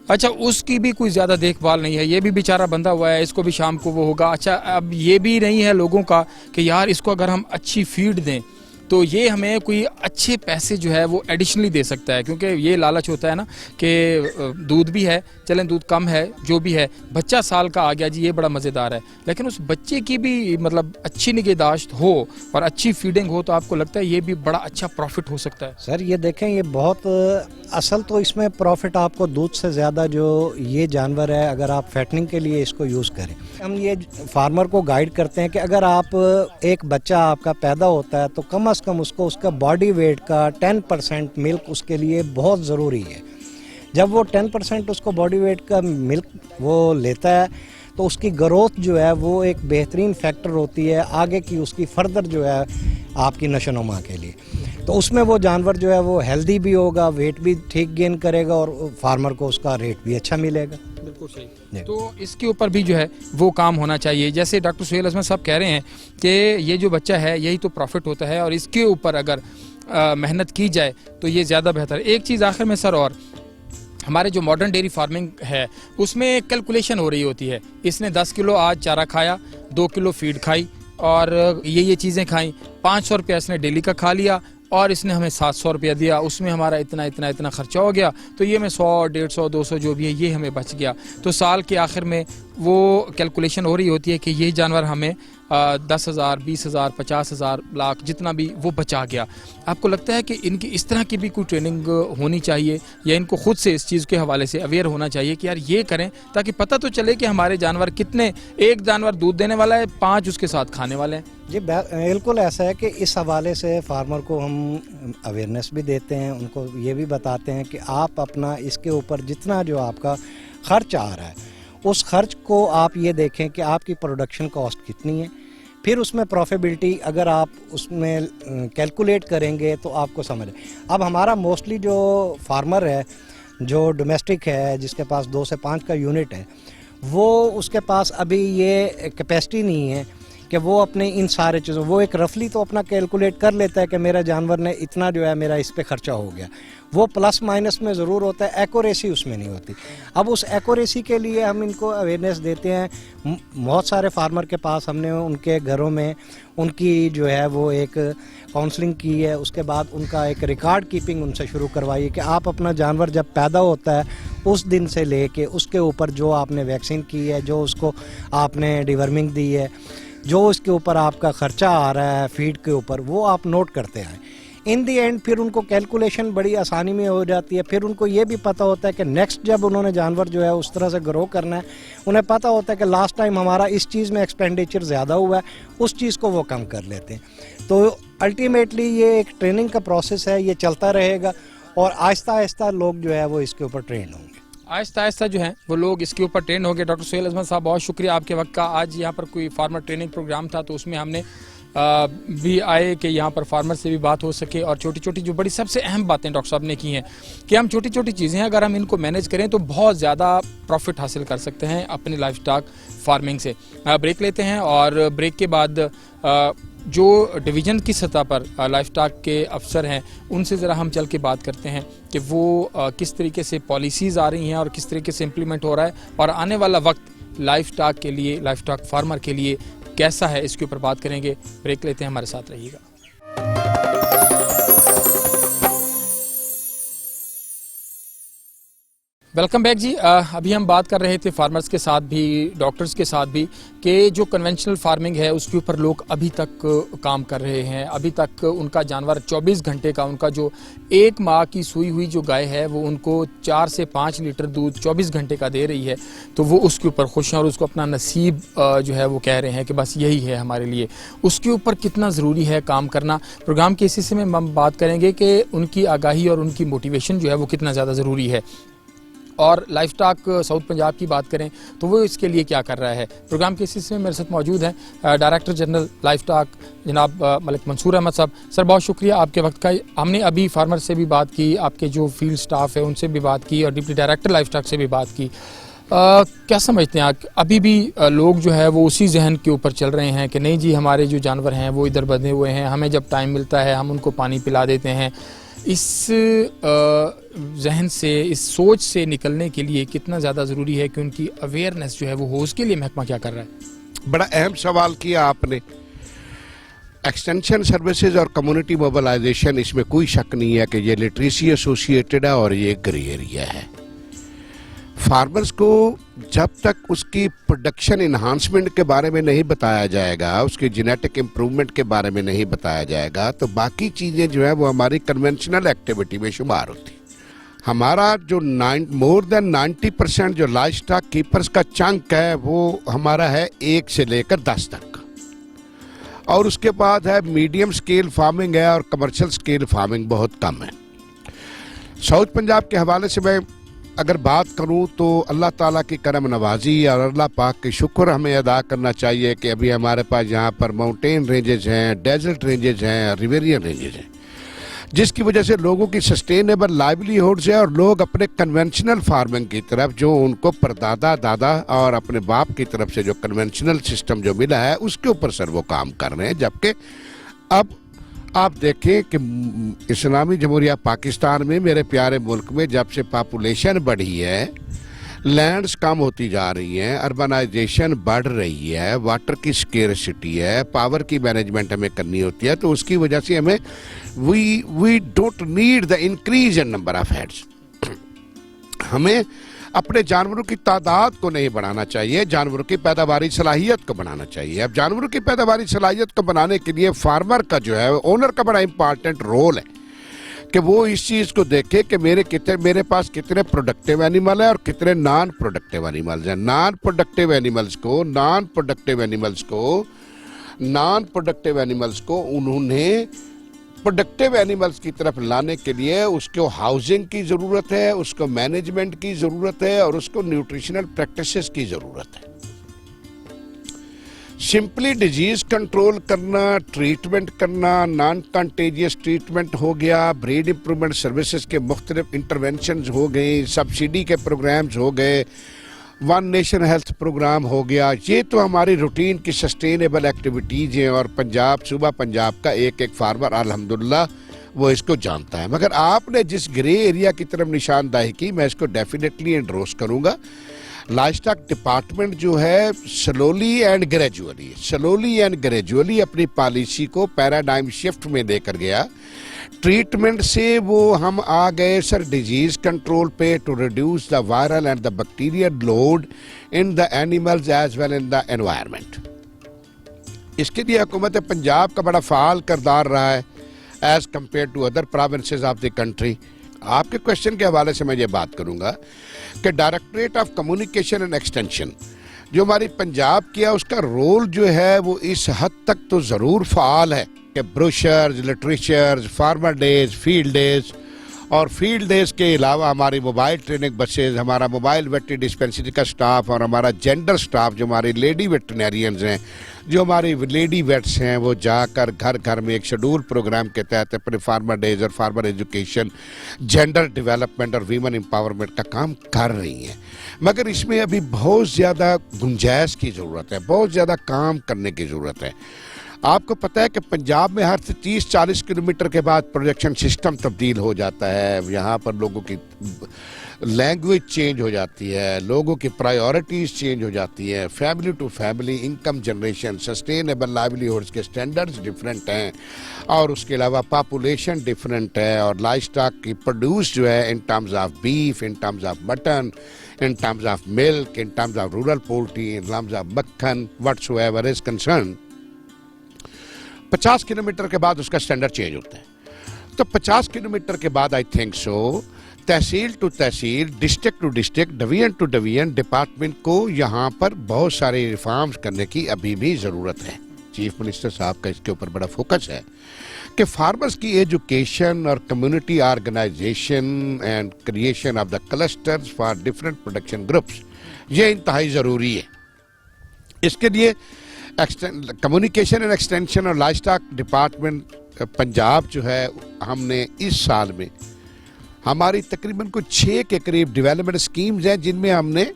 अच्छा उसकी भी कोई ज़्यादा देखभाल नहीं है, ये भी बेचारा बंधा हुआ है, इसको भी शाम को वो होगा। अच्छा अब ये भी नहीं है लोगों का कि यार इसको अगर हम अच्छी फीड दें तो ये हमें कोई अच्छे पैसे जो है वो एडिशनली दे सकता है, क्योंकि ये लालच होता है ना कि दूध भी है, चलें दूध कम है, जो भी है, बच्चा साल का आ गया जी, ये बड़ा मज़ेदार है, लेकिन उस बच्चे की भी मतलब अच्छी निगहदाश्त हो और अच्छी फीडिंग हो तो आपको लगता है ये भी बड़ा अच्छा प्रॉफिट हो सकता है? सर ये देखें, ये बहुत असल तो इसमें प्रॉफिट आपको दूध से ज़्यादा जो ये जानवर है अगर आप फैटनिंग के लिए इसको यूज़ करें, हम ये फार्मर को गाइड करते हैं कि अगर आप एक बच्चा आपका पैदा होता है तो कम से कम उसको उसका बॉडी वेट का 10% मिल्क उसके लिए बहुत ज़रूरी है। जब वो 10% उसको बॉडी वेट का मिल्क वो लेता है तो उसकी ग्रोथ जो है वो एक बेहतरीन फैक्टर होती है आगे की उसकी फर्दर जो है आपकी नशोनुमा के लिए। तो उसमें वो जानवर जो है वो हेल्दी भी होगा, वेट भी ठीक गेन करेगा और फार्मर को उसका रेट भी अच्छा मिलेगा। बिल्कुल सही। तो इसके ऊपर भी जो है वो काम होना चाहिए। जैसे डॉक्टर सुहेल अजमत साहब कह रहे हैं कि ये जो बच्चा है यही तो प्रॉफिट होता है और इसके ऊपर अगर मेहनत की जाए तो ये ज़्यादा बेहतर है। एक चीज़ आखिर में सर, और हमारे जो मॉडर्न डेयरी फार्मिंग है उसमें कैलकुलेशन हो रही होती है, इसने 10 किलो आज चारा खाया, 2 किलो फीड खाई और ये चीज़ें खाई, 500 रुपया इसने डेली का खा लिया और इसने हमें 700 रुपया दिया, उसमें हमारा इतना खर्चा हो गया, तो ये में 100, 150, 200 जो भी है ये हमें बच गया। तो साल के आखिर में वो कैलकुलेशन हो रही होती है कि ये जानवर हमें 10,000, 20,000, 50,000, लाख जितना भी वो बचा गया। आपको लगता है कि इनकी इस तरह की भी कोई ट्रेनिंग होनी चाहिए या इनको खुद से इस चीज़ के हवाले से अवेयर होना चाहिए कि यार ये करें ताकि पता तो चले कि हमारे जानवर कितने, एक जानवर दूध देने वाला है, 5 उसके साथ खाने वाले हैं। जी बिल्कुल ऐसा है कि इस हवाले से फार्मर को हम अवेयरनेस भी देते हैं, उनको ये भी बताते हैं कि आप अपना इसके ऊपर जितना जो आपका खर्च आ रहा है उस खर्च को आप ये देखें कि आपकी प्रोडक्शन कॉस्ट कितनी है, फिर उसमें प्रॉफिटेबिलिटी अगर आप उसमें कैलकुलेट करेंगे तो आपको समझ। अब हमारा मोस्टली जो फार्मर है जो डोमेस्टिक है जिसके पास 2 से 5 का यूनिट है, वो उसके पास अभी ये कैपेसिटी नहीं है कि वो अपने इन सारे चीज़ों, वो एक रफली तो अपना कैलकुलेट कर लेता है कि मेरा जानवर ने इतना जो है मेरा इस पे खर्चा हो गया, वो प्लस माइनस में ज़रूर होता है, एक्यूरेसी उसमें नहीं होती। अब उस एक्यूरेसी के लिए हम इनको अवेयरनेस देते हैं। बहुत सारे फार्मर के पास हमने उनके घरों में उनकी जो है वो एक काउंसलिंग की है, उसके बाद उनका एक रिकॉर्ड कीपिंग उनसे शुरू करवाई है कि आप अपना जानवर जब पैदा होता है उस दिन से लेके उसके ऊपर जो आपने वैक्सीन की है, जो उसको आपने डिवर्मिंग दी है, जो उसके ऊपर आपका खर्चा आ रहा है फीड के ऊपर, वो आप नोट करते आए। इन दी एंड फिर उनको कैलकुलेशन बड़ी आसानी में हो जाती है। फिर उनको ये भी पता होता है कि नेक्स्ट जब उन्होंने जानवर जो है उस तरह से ग्रो करना है, उन्हें पता होता है कि लास्ट टाइम हमारा इस चीज़ में एक्सपेंडिचर ज़्यादा हुआ है, उस चीज़ को वो कम कर लेते हैं। तो अल्टीमेटली ये एक ट्रेनिंग का प्रोसेस है, ये चलता रहेगा और आहिस्ता आहिस्ता लोग जो है वो इसके ऊपर ट्रेन होंगे। आहिस्ता आहिस्ता जो है वो लोग इसके ऊपर ट्रेन हो गए। डॉक्टर सुहेल अजमल साहब, बहुत शुक्रिया आपके वक्त का। आज यहाँ पर कोई फार्मर ट्रेनिंग प्रोग्राम था तो उसमें हमने भी आए कि यहाँ पर फार्मर से भी बात हो सके और छोटी छोटी जो बड़ी सबसे अहम बातें डॉक्टर साहब ने की हैं कि हम छोटी छोटी चीज़ें अगर हम इनको मैनेज करें तो बहुत ज़्यादा प्रॉफिट हासिल कर सकते हैं अपनी लाइफ स्टॉक फार्मिंग से। ब्रेक लेते हैं और ब्रेक के बाद जो डिवीज़न की सतह पर लाइफ स्टॉक के अफसर हैं उनसे ज़रा हम चल के बात करते हैं कि वो किस तरीके से पॉलिसीज़ आ रही हैं और किस तरीके से इम्प्लीमेंट हो रहा है और आने वाला वक्त लाइफ स्टॉक के लिए, लाइफ स्टॉक फार्मर के लिए कैसा है, इसके ऊपर बात करेंगे। ब्रेक लेते हैं, हमारे साथ रहिएगा। वेलकम बैक जी। अभी हम बात कर रहे थे फार्मर्स के साथ भी, डॉक्टर्स के साथ भी, कि जो कन्वेंशनल फार्मिंग है उसके ऊपर लोग अभी तक काम कर रहे हैं। अभी तक उनका जानवर 24 घंटे का, उनका जो 1 माह की सूई हुई जो गाय है वो उनको 4 से 5 लीटर दूध 24 घंटे का दे रही है, तो वो उसके ऊपर खुश हैं और उसको अपना नसीब जो है वो कह रहे हैं कि बस यही है हमारे लिए। उसके ऊपर कितना ज़रूरी है काम करना, प्रोग्राम के इस हिस्से में हम बात करेंगे कि उनकी आगाही और उनकी मोटिवेशन जो है वो कितना ज़्यादा ज़रूरी है। और लाइफ स्टॉक साउथ पंजाब की बात करें तो वो इसके लिए क्या कर रहा है। प्रोग्राम के इस में मेरे साथ मौजूद हैं डायरेक्टर जनरल लाइफ स्टॉक जनाब मलिक मंसूर अहमद साहब। सर, बहुत शुक्रिया आपके वक्त का। हमने अभी फार्मर से भी बात की, आपके जो फील्ड स्टाफ है उनसे भी बात की और डिप्टी डायरेक्टर लाइफ स्टॉक से भी बात की। क्या समझते हैं आप, अभी भी लोग जो है वो उसी जहन के ऊपर चल रहे हैं कि नहीं जी हमारे जो जानवर हैं वो इधर बंधे हुए हैं, हमें जब टाइम मिलता है हम उनको पानी पिला देते हैं। इस जहन से, इस सोच से निकलने के लिए कितना ज़्यादा ज़रूरी है कि उनकी अवेयरनेस जो है वो हो, उसके लिए महकमा क्या कर रहा है? बड़ा अहम सवाल किया आपने। एक्सटेंशन सर्विसेज और कम्युनिटी मोबिलाइजेशन, इसमें कोई शक नहीं है कि ये लिटरेसी एसोसिएटेड है और ये ग्रे एरिया है। फार्मर्स को जब तक उसकी प्रोडक्शन इन्हांसमेंट के बारे में नहीं बताया जाएगा, उसकी जेनेटिक इम्प्रूवमेंट के बारे में नहीं बताया जाएगा, तो बाकी चीज़ें जो है वो हमारी कन्वेंशनल एक्टिविटी में शुमार होती। हमारा जो मोर देन 90% जो लाइफ स्टॉक कीपर्स का चंक है वो हमारा है 1 से लेकर 10 तक, और उसके बाद है मीडियम स्केल फार्मिंग है और कमर्शियल स्केल फार्मिंग बहुत कम है। साउथ पंजाब के हवाले से मैं अगर बात करूं तो अल्लाह ताला की करम नवाजी और अल्लाह पाक के शुक्र हमें अदा करना चाहिए कि अभी हमारे पास यहाँ पर माउंटेन रेंजेज हैं, डेजर्ट रेंजेज हैं, रिवेरियन रेंजेज हैं, जिसकी वजह से लोगों की सस्टेनेबल लाइवलीहुड्स है और लोग अपने कन्वेंशनल फार्मिंग की तरफ, जो उनको परदादा दादा और अपने बाप की तरफ से जो कन्वेंशनल सिस्टम जो मिला है उसके ऊपर सर वो काम कर रहे हैं। जबकि अब आप देखें कि इस्लामी जमहूरिया पाकिस्तान में, मेरे प्यारे मुल्क में, जब से पॉपुलेशन बढ़ी है, लैंड्स कम होती जा रही हैं, अर्बनाइजेशन बढ़ रही है, वाटर की स्केर्सिटी है, पावर की मैनेजमेंट हमें करनी होती है, तो उसकी वजह से हमें we don't need the increase in number of heads. हमें अपने जानवरों की तादाद को नहीं बढ़ाना चाहिए, जानवरों की पैदावारी सलाहियत को बढ़ाना चाहिए। अब जानवरों की पैदावारी सलाहियत को बढ़ाने के लिए फार्मर का जो है, ओनर का बड़ा इंपॉर्टेंट रोल है कि वो इस चीज़ को देखे कि मेरे पास कितने प्रोडक्टिव एनिमल है और कितने नॉन प्रोडक्टिव एनिमल्स हैं। नॉन प्रोडक्टिव एनिमल्स को उन्होंने प्रोडक्टिव एनिमल्स की तरफ लाने के लिए उसको हाउसिंग की ज़रूरत है, उसको मैनेजमेंट की ज़रूरत है और उसको न्यूट्रिशनल प्रैक्टिसेस की ज़रूरत है। सिंपली डिजीज कंट्रोल करना, ट्रीटमेंट करना, नॉन कंटेजियस ट्रीटमेंट हो गया, ब्रीड इंप्रूवमेंट सर्विसेज के मुख्तलिफ इंटरवेंशन हो गई, सब्सिडी के प्रोग्राम्स हो गए, वन नेशन हेल्थ प्रोग्राम हो गया, ये तो हमारी रूटीन की सस्टेनेबल एक्टिविटीज़ हैं और सूबा पंजाब का एक एक फार्मर अल्हम्दुलिल्लाह वो इसको जानता है। मगर आपने जिस ग्रे एरिया की तरफ निशानदाही की, मैं इसको डेफिनेटली एंडोर्स करूँगा। लाइवस्टॉक डिपार्टमेंट जो है स्लोली एंड ग्रेजुअली अपनी पॉलिसी को पैराडाइम शिफ्ट में लेकर गया। ट्रीटमेंट से वो हम आ गए सर डिजीज कंट्रोल पे, to reduce the viral and the bacterial load in the animals as well in the environment. इसके लिए हुकूमत पंजाब का बड़ा फ़ाल किरदार रहा है as compare to other provinces of the country. आपके क्वेश्चन के हवाले से मैं ये बात करूँगा कि directorate of communication and extension जो हमारी पंजाब की है, उसका रोल जो है वो इस हद तक तो ज़रूर फ़ाल है कि brochures, literatures, farmer days, field days और फील्ड डेज के अलावा हमारी मोबाइल ट्रेनिंग बसेज, हमारा मोबाइल वेटरी डिस्पेंसरी का स्टाफ और हमारा जेंडर स्टाफ जो हमारी लेडी वेटरनरियंस हैं, जो हमारी लेडी वेट्स हैं, वो जाकर घर घर में एक शेड्यूल प्रोग्राम के तहत अपने फार्मर डेज और फार्मर एजुकेशन, जेंडर डेवलपमेंट और वीमन एम्पावरमेंट का काम कर रही हैं। मगर इसमें अभी बहुत ज़्यादा गुंजाइश की ज़रूरत है, बहुत ज़्यादा काम करने की ज़रूरत है। आपको पता है कि पंजाब में हर 30-40 किलोमीटर के बाद प्रोजेक्शन सिस्टम तब्दील हो जाता है। यहाँ पर लोगों की लैंग्वेज चेंज हो जाती है, लोगों की प्रायोरिटीज़ चेंज हो जाती है, family to family, income generation, sustainable livelihoods के स्टैंडर्ड्स डिफरेंट हैं और उसके अलावा पॉपुलेशन डिफरेंट है और लाइवस्टॉक की प्रोड्यूस जो है in terms of beef, in terms of mutton, in terms of milk, in terms of rural poultry, in terms of मक्खन, व्हाटसोएवर इज कंसर्न, 50 किलोमीटर के बाद उसका स्टैंडर्ड चेंज होता है। तो 50 किलोमीटर के बाद I think so tehsil to tehsil, district to district, division to division department को यहाँ पर बहुत सारे रिफॉर्म्स करने की अभी भी ज़रूरत है। चीफ मिनिस्टर साहब का इसके ऊपर बड़ा फोकस है कि फार्मर्स की एजुकेशन और community organisation and creation of the clusters for different production groups, ये इंतहाई ज़रूरी है। इसके लिए कम्युनिकेशन एंड एक्सटेंशन और लाइवस्टॉक डिपार्टमेंट पंजाब जो है, हमने इस साल में हमारी तकरीबन कुछ 6 के करीब डेवलपमेंट स्कीम्स हैं जिनमें हमने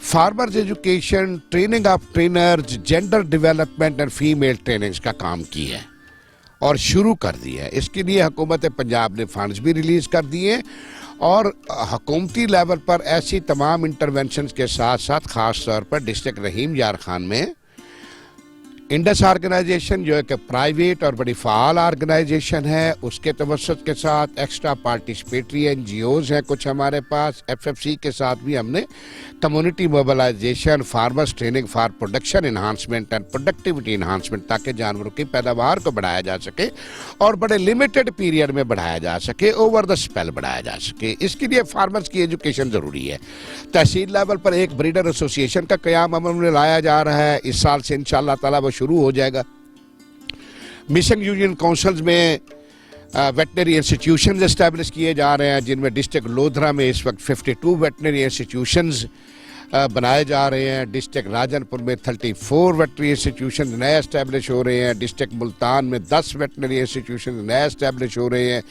farmers education, training of trainers, gender development and female trainings का काम किया है और शुरू कर दिया है। इसके लिए हुकूमत पंजाब ने फंड्स भी रिलीज़ कर दिए और हुकूमती लेवल पर ऐसी तमाम इंटरवेंशंस के साथ साथ ख़ास तौर पर डिस्ट्रिक्ट रहीम यार खान में इंडस ऑर्गेनाइजेशन जो है कि प्राइवेट और बड़ी फ़ाल ऑर्गेनाइजेशन है, उसके तवस्सुत के साथ एक्स्ट्रा पार्टिसिपेटरी एनजीओज़ हैं कुछ हमारे पास, एफएफसी के साथ भी हमने community mobilisation, farmers training for production enhancement and productivity enhancement, ताकि जानवरों की पैदावार को बढ़ाया जा सके और बड़े लिमिटेड पीरियड में बढ़ाया जा सके, ओवर द स्पेल बढ़ाया जा सके। इसके लिए फार्मर्स की एजुकेशन ज़रूरी है। तहसील लेवल पर एक ब्रीडर एसोसिएशन का क़याम अमल में लाया जा रहा है, इस साल से इंशाअल्लाह ताला वो शुरू हो जाएगा। मिशन यूनियन काउंसिल्स में वेटनरी इंस्टीट्यूशंस एस्टैब्लिश किए जा रहे हैं, जिनमें डिस्ट्रिक्ट लोधरा में इस वक्त 52 वेटनरी इंस्टीट्यूशंस बनाए जा रहे हैं, डिस्ट्रिक्ट राजनपुर में 34 वेटनरी इंस्टीट्यूशन नए एस्टैब्लिश हो रहे हैं, डिस्ट्रिक्ट मुल्तान में 10 वेटनरी इंस्टीट्यूशन नए एस्टैब्लिश हो रहे हैं,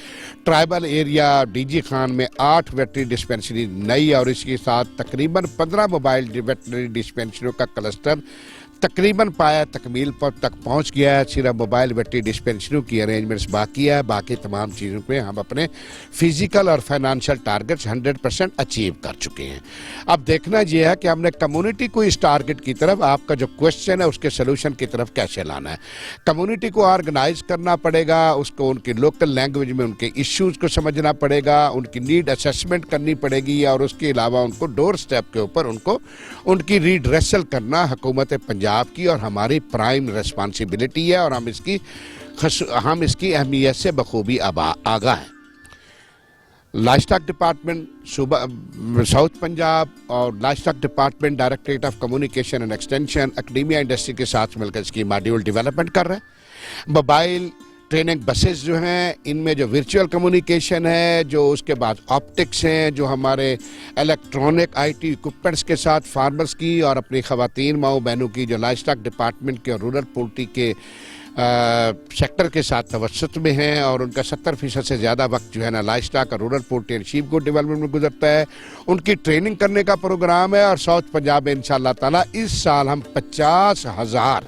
ट्राइबल एरिया डीजी खान में 8 वेटनरी डिस्पेंसरी नई और इसके साथ तकरीबन 15 मोबाइल वेटनरी डिस्पेंसरियों का क्लस्टर तकरीबन पाया तकमील पर तक पहुंच गया है। सिर्फ मोबाइल बैटरी डिस्पेंसरियों की अरेंजमेंट्स बाकी है, बाकी तमाम चीज़ों पे हम अपने फिजिकल और फाइनेंशियल टारगेट्स 100% अचीव कर चुके हैं। अब देखना यह है कि हमने कम्युनिटी को इस टारगेट की तरफ, आपका जो क्वेश्चन है उसके सोल्यूशन की तरफ कैसे लाना है। कम्युनिटी को ऑर्गेनाइज करना पड़ेगा, उसको उनकी लोकल लैंग्वेज में उनके इश्यूज़ को समझना पड़ेगा, उनकी नीड असेसमेंट करनी पड़ेगी, और उसके अलावा उनको डोर स्टेप के ऊपर उनको उनकी रीड्रेसल करना हुकूमत पंजाब की और हमारी प्राइम रिस्पांसिबिलिटी है, और हम इसकी अहमियत से बखूबी आगाह हैं। लाइवस्टॉक डिपार्टमेंट साउथ पंजाब और livestock department directorate of communication and extension academia industry के साथ मिलकर इसकी मॉड्यूल डेवलपमेंट कर रहे हैं। मोबाइल ट्रेनिंग बसेस जो हैं, इनमें जो वर्चुअल कम्युनिकेशन है, जो उसके बाद ऑप्टिक्स हैं, जो हमारे इलेक्ट्रॉनिक आईटी इक्विपमेंट्स के साथ फार्मर्स की और अपनी ख़वातीन माओ बहनों की जो लाइवस्टॉक डिपार्टमेंट के और रूरल पोल्ट्री के सेक्टर के साथ तवस्सुत में हैं, और उनका 70% से ज़्यादा वक्त जो है ना लाइवस्टॉक और rural poultry and sheep good development में गुजरता है, उनकी ट्रेनिंग करने का प्रोग्राम है। और साउथ पंजाब में इंशाअल्लाह ताला इस साल हम 50,000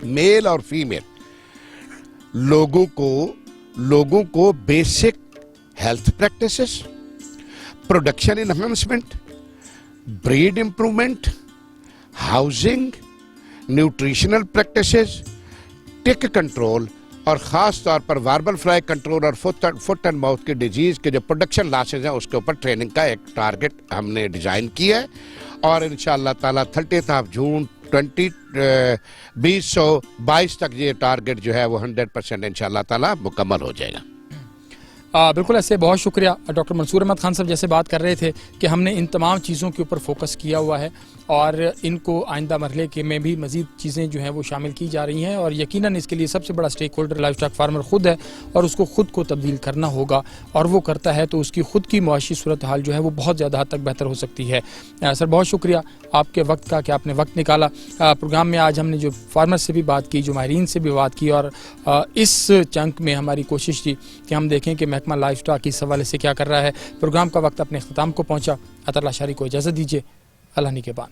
मेल और फीमेल लोगों को basic health practices, production enhancement, breed improvement, housing, nutritional practices, tick control और ख़ास तौर पर वार्बल फ्लाई कंट्रोल और फुट एंड माउथ की डिजीज़ के जो प्रोडक्शन लॉसेज हैं उसके ऊपर ट्रेनिंग का एक टारगेट हमने डिज़ाइन किया है। और इंशाअल्लाह ताला 30 जून 2022 तक ये टारगेट जो है वो 100% इंशाअल्लाह ताला मुकम्मल हो जाएगा। बिल्कुल ऐसे बहुत शुक्रिया डॉक्टर मंसूर अहमद खान साहब जैसे बात कर रहे थे कि हमने इन तमाम चीज़ों के ऊपर फोकस किया हुआ है और इनको आइंदा मरहले के में भी मज़ीद चीज़ें जो हैं वो शामिल की जा रही हैं, और यकीनन इसके लिए सबसे बड़ा स्टेक होल्डर लाइवस्टॉक फार्मर ख़ुद है और उसको ख़ुद को तब्दील करना होगा, और वो करता है तो उसकी ख़ुद की मुआशी सूरत हाल जो है वो बहुत ज़्यादा हद तक बेहतर हो सकती है। सर बहुत शुक्रिया आपके वक्त का कि आपने वक्त निकाला। प्रोग्राम में आज हमने जो फार्मर से भी बात की, जो माहिरीन से भी बात की, और इस चंक में हमारी कोशिश थी कि हम देखें कि महकमा लाइवस्टॉक इस हवाले से क्या कर रहा है। प्रोग्राम का वक्त अपने अख्ताम को पहुँचा। अतर लाशारी को इजाज़त दीजिए। अल्लाह निगहबान।